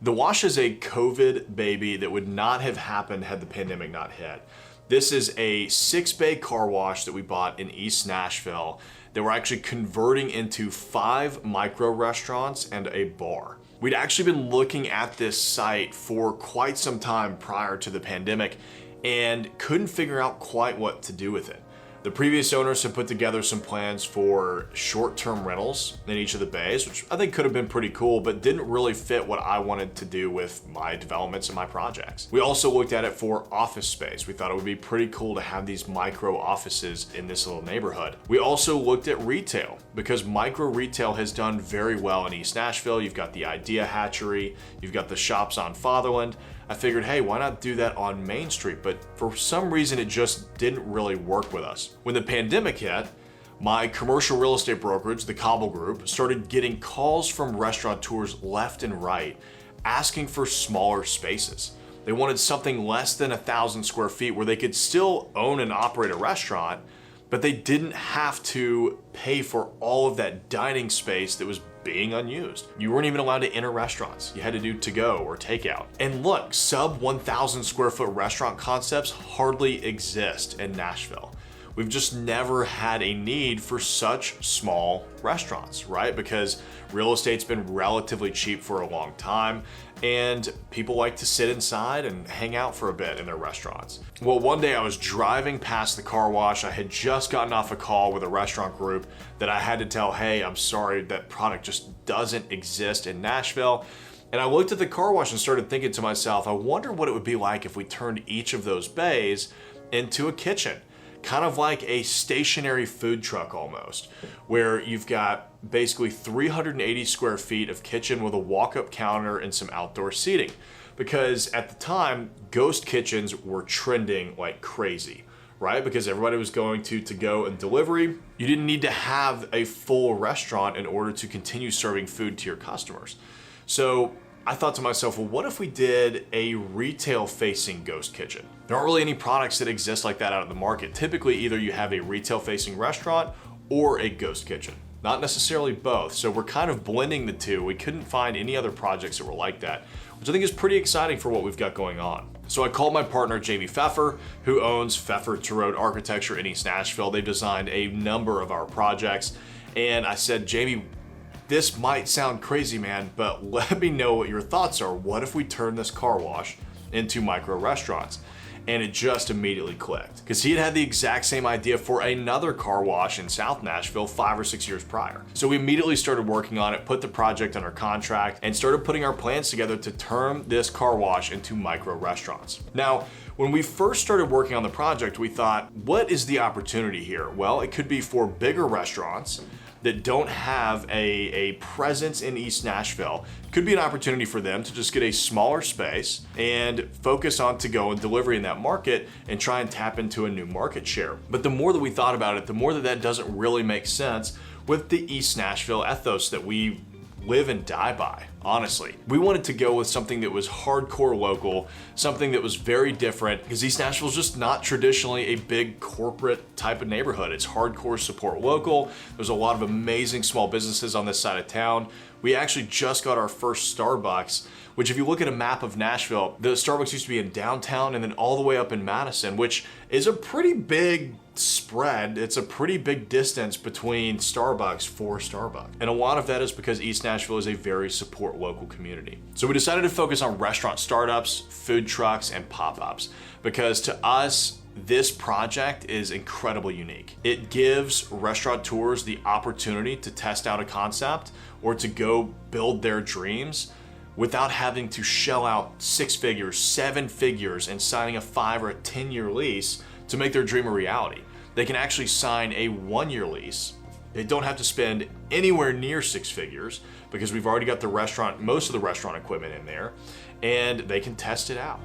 The Wash is a COVID baby that would not have happened had the pandemic not hit. This is a 6-bay car wash that we bought in East Nashville that we're actually converting into 5 micro restaurants and a bar. We'd actually been looking at this site for quite some time prior to the pandemic and couldn't figure out quite what to do with it. The previous owners had put together some plans for short-term rentals in each of the bays, which I think could have been pretty cool, but didn't really fit what I wanted to do with my developments and my projects. We also looked at it for office space. We thought it would be pretty cool to have these micro offices in this little neighborhood. We also looked at retail because micro retail has done very well in East Nashville. You've got the Idea Hatchery, you've got the shops on Fatherland. I figured, hey, why not do that on Main Street? But for some reason, it just didn't really work with us. When the pandemic hit, my commercial real estate brokerage, the Cobble Group, started getting calls from restaurateurs left and right asking for smaller spaces. They wanted something less than 1,000 square feet where they could still own and operate a restaurant, but they didn't have to pay for all of that dining space that was being unused. You weren't even allowed to enter restaurants. You had to do to-go or takeout. And look, sub 1,000 square foot restaurant concepts hardly exist in Nashville. We've just never had a need for such small restaurants, right? Because real estate's been relatively cheap for a long time and people like to sit inside and hang out for a bit in their restaurants. Well, one day I was driving past the car wash. I had just gotten off a call with a restaurant group that I had to tell, hey, I'm sorry, that product just doesn't exist in Nashville. And I looked at the car wash and started thinking to myself, I wonder what it would be like if we turned each of those bays into a kitchen. Kind of like a stationary food truck almost, where you've got basically 380 square feet of kitchen with a walk-up counter and some outdoor seating. Because at the time, ghost kitchens were trending like crazy, right? Because everybody was going to go and delivery. You didn't need to have a full restaurant in order to continue serving food to your customers. So I thought to myself, well, what if we did a retail-facing ghost kitchen? There aren't really any products that exist like that out in the market. Typically, either you have a retail-facing restaurant or a ghost kitchen, not necessarily both. So we're kind of blending the two. We couldn't find any other projects that were like that, which I think is pretty exciting for what we've got going on. So I called my partner, Jamie Pfeffer, who owns Pfeffer to Road Architecture in East Nashville. They designed a number of our projects. And I said, Jamie, this might sound crazy, man, but let me know what your thoughts are. What if we turn this car wash into micro restaurants? And it just immediately clicked because he had the exact same idea for another car wash in South Nashville 5 or 6 years prior. So we immediately started working on it, put the project under contract, and started putting our plans together to turn this car wash into micro restaurants. Now, when we first started working on the project, we thought, what is the opportunity here? Well, it could be for bigger restaurants that don't have a presence in East Nashville. Could be an opportunity for them to just get a smaller space and focus on to-go and delivery in that market and try and tap into a new market share. But the more that we thought about it, the more that doesn't really make sense with the East Nashville ethos that we live and die by, honestly. We wanted to go with something that was hardcore local, something that was very different, because East Nashville is just not traditionally a big corporate type of neighborhood. It's hardcore support local. There's a lot of amazing small businesses on this side of town. We actually just got our first Starbucks, which if you look at a map of Nashville, the Starbucks used to be in downtown and then all the way up in Madison, which is a pretty big spread. It's a pretty big distance between Starbucks for Starbucks. And a lot of that is because East Nashville is a very support local community. So we decided to focus on restaurant startups, food trucks, and pop-ups because to us, this project is incredibly unique. It gives restaurateurs the opportunity to test out a concept or to go build their dreams without having to shell out 6 figures, 7 figures, and signing a 5 or a 10-year lease to make their dream a reality. They can actually sign a 1-year lease. They don't have to spend anywhere near 6 figures because we've already got the restaurant, most of the restaurant equipment in there, and they can test it out.